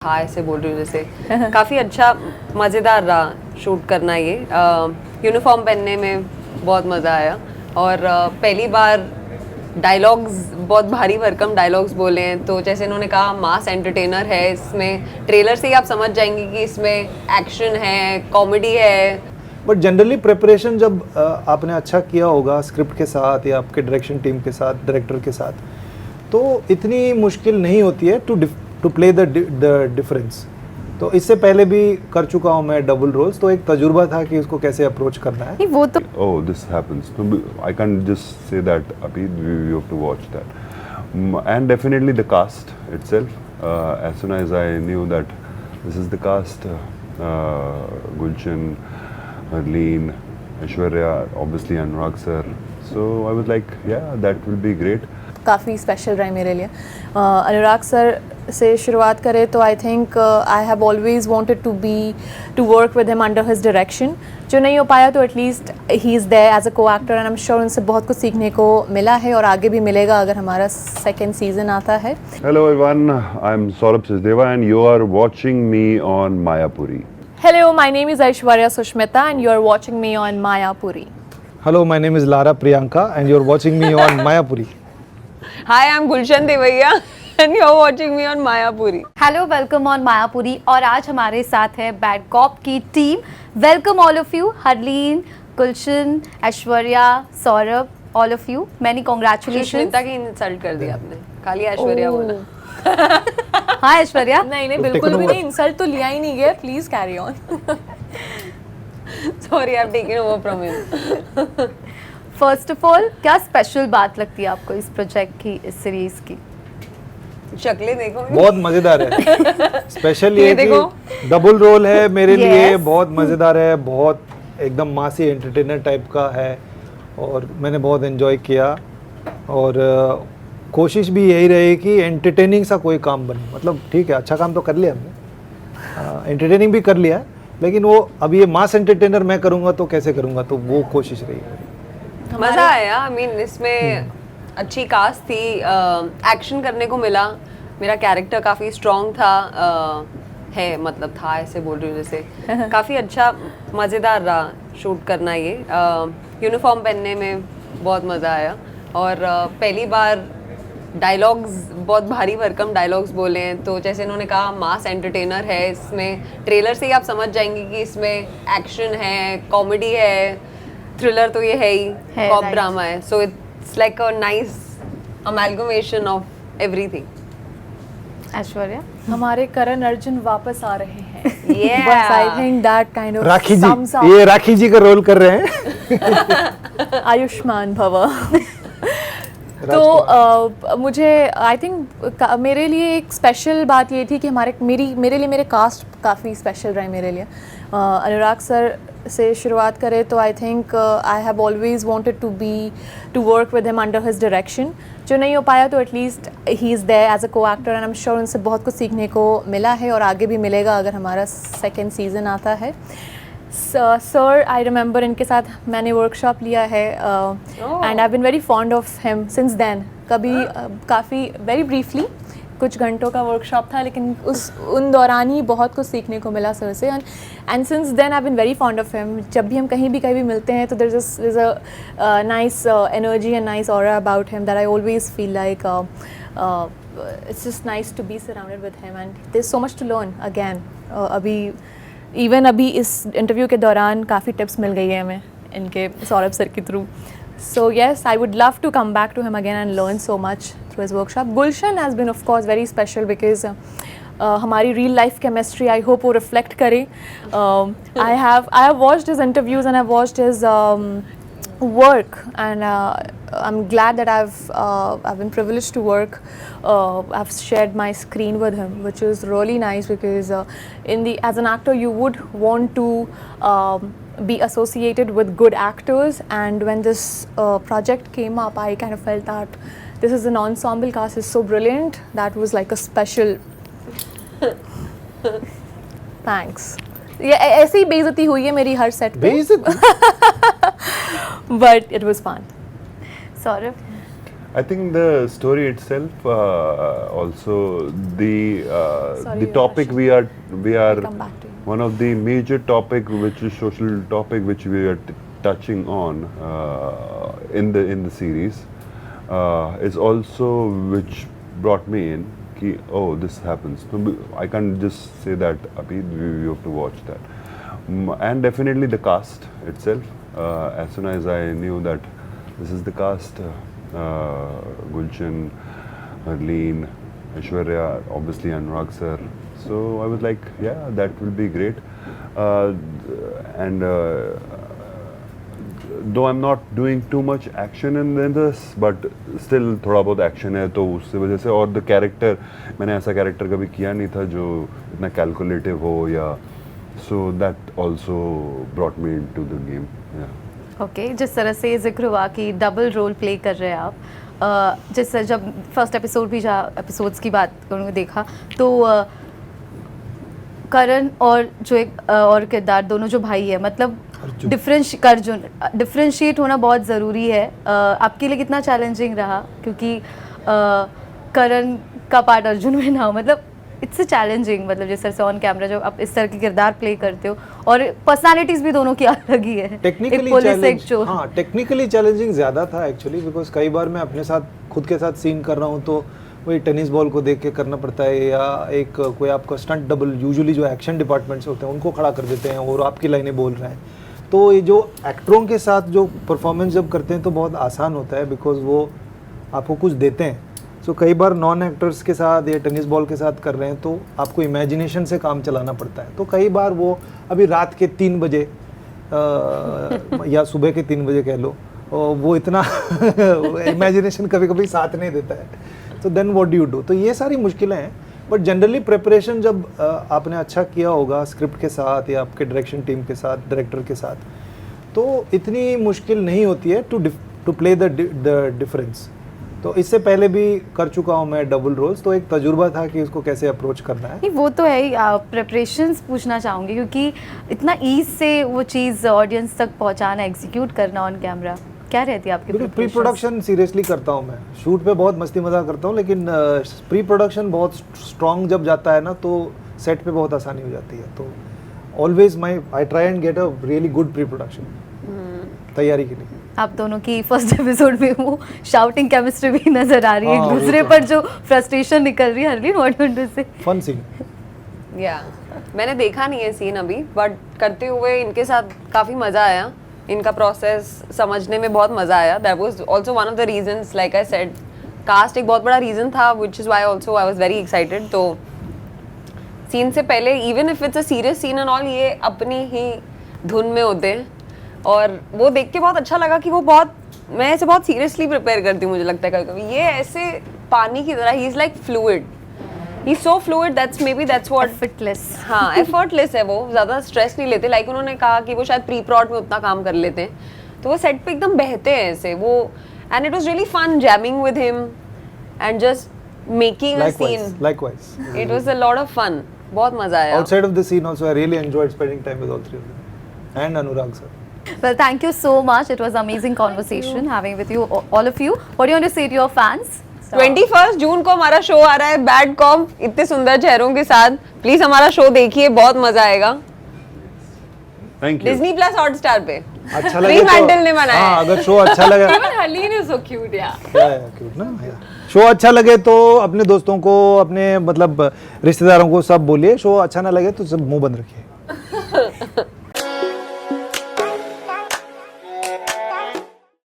हाँ ऐसे बोल रही हूँ जैसे काफ़ी अच्छा मज़ेदार रहा शूट करना ये यूनिफॉर्म पहनने में बहुत मज़ा आया और पहली बार डायलॉग्स बहुत भारी भरकम डायलॉग्स बोले हैं तो जैसे इन्होंने कहा मास एंटरटेनर है इसमें ट्रेलर से ही आप समझ जाएंगे कि इसमें एक्शन है कॉमेडी है। बट जनरली प्रिपरेशन जब आपने अच्छा किया होगा स्क्रिप्ट के साथ या आपके डायरेक्शन टीम के साथ डायरेक्टर के साथ तो इतनी मुश्किल नहीं होती है टू प्ले द डिफरेंस। तो इससे पहले भी कर चुका हूँ मैं डबल रोल्स तो एक तजुर्बा था कि उसको कैसे अप्रोच करना है। वो तो Oh, this happens. No, I can't just say that, Abhi. You have to watch that. And definitely the cast itself. As soon as I knew that this is the cast, Gulshan, Harleen, Aishwarya, obviously Anurag sir. So I was like, yeah, that will be great. काफ़ी special रहा है मेरे लिए। अनुराग sir से शुरुआत करें तो I think I have always wanted to work with him under his direction. जो नहीं हो पाया तो at least he is there as a co actor and I am sure उनसे बहुत कुछ सीखने को मिला है और आगे भी मिलेगा अगर हमारा सेकेंड सीजन आता है। Hello everyone, I'm Saurabh Sachdeva and you are watching me on Mayapuri. Hello, my name is Aishwarya Sushmita and you are watching me on Mayapuri. Hello, my name is Lara Priyanka and you're watching me on Mayapuri. Hi I am Gulshan Devaiah and you are watching me on Mayapuri. Hello welcome on Mayapuri और आज हमारे साथ है bad cop की टीम। Welcome all of you, Harleen, Gulshan, Aishwarya, Saurabh, all of you. Many congratulation. Sushmita की insult कर दी आपने, खाली ऐश्वर्या बोला। हाँ ऐश्वर्या, नहीं बिल्कुल भी नहीं, इंसल्ट तो लिया ही नहीं गया, please carry on. Sorry I have taken over from him. First of all क्या स्पेशल बात लगती है आपको इस प्रोजेक्ट की, इस सीरीज की? शक्लें देखो, बहुत मजेदार है। स्पेशल ये देखो। कि डबल रोल है मेरे लिए, Yes. बहुत मजेदार है, बहुत एकदम मासी एंटरटेनर टाइप का है और मैंने बहुत एंजॉय किया और कोशिश भी यही रही कि एंटरटेनिंग सा कोई काम बने। मतलब ठीक है अच्छा काम तो कर लिया हमने, एंटरटेनिंग भी कर लिया, लेकिन वो अब ये मास एंटरटेनर मैं करूँगा तो कैसे करूँगा, तो वो कोशिश रही मेरी। मजा आया। आई मीन इसमें अच्छी कास्ट थी, एक्शन करने को मिला, मेरा कैरेक्टर काफ़ी स्ट्रॉन्ग था, है मतलब था ऐसे बोल रही हूँ जैसे काफ़ी अच्छा मज़ेदार रहा शूट करना ये यूनिफॉर्म पहनने में बहुत मज़ा आया और पहली बार डायलॉग्स बहुत भारी भरकम डायलॉग्स बोले हैं तो जैसे इन्होंने कहा मास एंटरटेनर है इसमें ट्रेलर से ही आप समझ जाएंगे कि इसमें एक्शन है कॉमेडी है थ्रिलर तो ये है ही, कॉप ड्रामा है, so it's like a nice amalgamation of everything. Aishwarya, हमारे करण अर्जुन वापस आ रहे हैं। Yeah. Bas, I think that kind of rakhi sums ji, up ये राखी जी का रोल कर रहे हैं। आयुष्मान भव। तो मुझे आई थिंक मेरे लिए एक स्पेशल बात ये थी कि मेरे लिए मेरे कास्ट काफ़ी स्पेशल रहे मेरे लिए। अनुराग सर से शुरुआत करें तो I think I have always wanted to work with him under his direction. जो नहीं हो पाया तो at least he is there as a co actor and I am sure उनसे बहुत कुछ सीखने को मिला है और आगे भी मिलेगा अगर हमारा सेकेंड सीज़न आता है। सर आई रिमेंबर इनके साथ मैंने वर्कशॉप लिया है and I been very fond of him since then. कभी काफ़ी वेरी ब्रीफली कुछ घंटों का वर्कशॉप था लेकिन उन दौरान ही बहुत कुछ सीखने को मिला सर से and since then I been very fond of him. जब भी हम कहीं भी मिलते हैं तो there is a nice energy and nice aura about him that I always feel like it's just nice to be surrounded with him and there is so much to learn again. अभी इस interview के दौरान काफ़ी tips मिल गई है हमें इनके Saurabh sir के through. So yes, I would love to come back to him again and learn so much through his workshop. Gulshan has been of course very special because हमारी real life chemistry I hope वो reflect करे। I have watched his interviews and I've watched his work and I'm glad that I've been privileged to work. I've shared my screen with him, which is really nice because as an actor you would want to be associated with good actors, and when this project came up I kind of felt that this is an ensemble cast is so brilliant that was like a special thanks। ये ऐसे ही बेइज्जती हुई है मेरी हर set पे but it was fun। Saurabh, I think the story itself, also Sorry, the topic we are come back to you. one of the major topic, which is social topic, which we are touching on in the series, is also which brought me in. Ki, oh, this happens. I can't just say that. Abhi, you have to watch that. And definitely the cast itself. As soon as I knew that this is the cast. Gulshan, Harleen, Aishwarya, obviously Anurag sir. So I was like, yeah, that will be great. And though I'm not doing too much action in this, but still थोड़ा बहुत action है, तो उससे वजह से, और the character, मैंने ऐसा character कभी किया नहीं था जो इतना calculative हो, या so that also brought me into the game. Yeah. Okay जिस तरह से जिक्र हुआ कि डबल रोल प्ले कर रहे हैं आप, जिस तरह जब फर्स्ट एपिसोड भी जहाँ एपिसोड्स की बात करूँगी देखा, तो करण और जो एक और किरदार, दोनों जो भाई है, मतलब डिफरेंशिएट होना बहुत ज़रूरी है। आपके लिए कितना चैलेंजिंग रहा, क्योंकि करण का पार्ट अर्जुन में ना हो, मतलब इट्स अ चैलेंजिंग, मतलब जिस तरह से ऑन कैमरा जब आप इस तरह के किरदार प्ले करते हो, और पर्सनालिटीज भी दोनों की अलग ही है। टेक्निकली चैलेंजिंग ज़्यादा था एक्चुअली, बिकॉज कई बार मैं अपने साथ खुद के साथ सीन कर रहा हूँ तो वही टेनिस बॉल को देख के करना पड़ता है, या एक कोई आपका स्टंट डबल, यूजुअली जो एक्शन डिपार्टमेंट्स होते हैं उनको खड़ा कर देते हैं और आपकी लाइनें बोल रहे हैं। तो ये जो एक्टरों के साथ जो परफॉर्मेंस जब करते हैं तो बहुत आसान होता है, बिकॉज वो आपको कुछ देते हैं। सो कई बार नॉन एक्टर्स के साथ या टेनिस बॉल के साथ कर रहे हैं तो आपको इमेजिनेशन से काम चलाना पड़ता है। तो कई बार वो अभी रात के 3 बजे या सुबह के 3 बजे कह लो, वो इतना इमेजिनेशन कभी कभी साथ नहीं देता है, तो then what do you do. तो ये सारी मुश्किलें हैं, बट जनरली प्रिपरेशन जब आपने अच्छा किया होगा स्क्रिप्ट के साथ या आपके डायरेक्शन टीम के साथ, डायरेक्टर के साथ, तो इतनी मुश्किल नहीं होती है टू प्ले द डिफरेंस। तो इससे पहले भी कर चुका हूँ मैं डबल रोल्स, तो एक तजुर्बा था कि उसको कैसे अप्रोच करना है। नहीं वो तो है ही, प्रिपरेशंस पूछना चाहूँगी, क्योंकि इतना ईज से वो चीज़ ऑडियंस तक पहुँचाना, एग्जीक्यूट करना ऑन कैमरा, क्या रहती है आपकी प्री प्रोडक्शन? सीरियसली करता हूँ मैं, शूट पे बहुत मस्ती मजाक करता हूँ, लेकिन प्री प्रोडक्शन बहुत स्ट्रॉन्ग जब जाता है ना तो सेट पे बहुत आसानी हो जाती है। तो always I try and get a really good pre production तैयारी के लिए। आप दोनों की फर्स्ट एपिसोड में वो शाउटिंग केमिस्ट्री भी नजर आ रही है, एक दूसरे पर जो फ्रस्ट्रेशन निकल रही है। Harleen what do you say? Fun scene. या मैंने देखा नहीं है सीन अभी, बट करते हुए इनके साथ काफ़ी मज़ा आया, इनका प्रोसेस समझने में बहुत मज़ा आया। That was also one of the reasons, like I said, caste एक बहुत बड़ा रीज़न था, which is why also I was very excited. तो सीन से पहले, even if it's a serious scene and all, ये अपनी ही धुन में होते हैं, और वो देख के बहुत अच्छा लगा कि वो बहुत, मैं ऐसे बहुत सीरियसली प्रिपेयर करती हूँ, मुझे लगता है कभी कभी ये ऐसे पानी की तरह, he is like fluid, he so fluid, that's may be that's what, effortless. हाँ एफर्टलेस है वो, ज़्यादा स्ट्रेस नहीं लेते। लाइक उन्होंने कहा कि वो शायद प्री प्रॉड में उतना काम कर लेते हैं, तो वो सेट पे एकदम बहते हैं ऐसे वो, and it was really fun jamming with him and just making a scene. Likewise. It was a lot of fun, बहुत मजा आया। Outside of the scene also, I really enjoyed spending time with all three of them and Anurag sir. Well, thank you so much. It was amazing conversation having with you, all of you. What do you want to say to your fans? 21 जून को हमारा show आ रहा है, bad corp, इतने सुंदर चेहरों के साथ। Please हमारा शो देखिए, बहुत मजा आएगा। Thank you. Disney plus Hotstar पे अच्छा लगे तो, मैंडल ने बनाया हाँ, है। अगर शो अच्छा लगे, हरलीन इज सो क्यूट यार। क्यूट ना, शो अच्छा लगे तो अपने दोस्तों को, अपने मतलब रिश्तेदारों को सब बोलिए, शो अच्छा ना लगे तो सब मुंह बंद रखिए।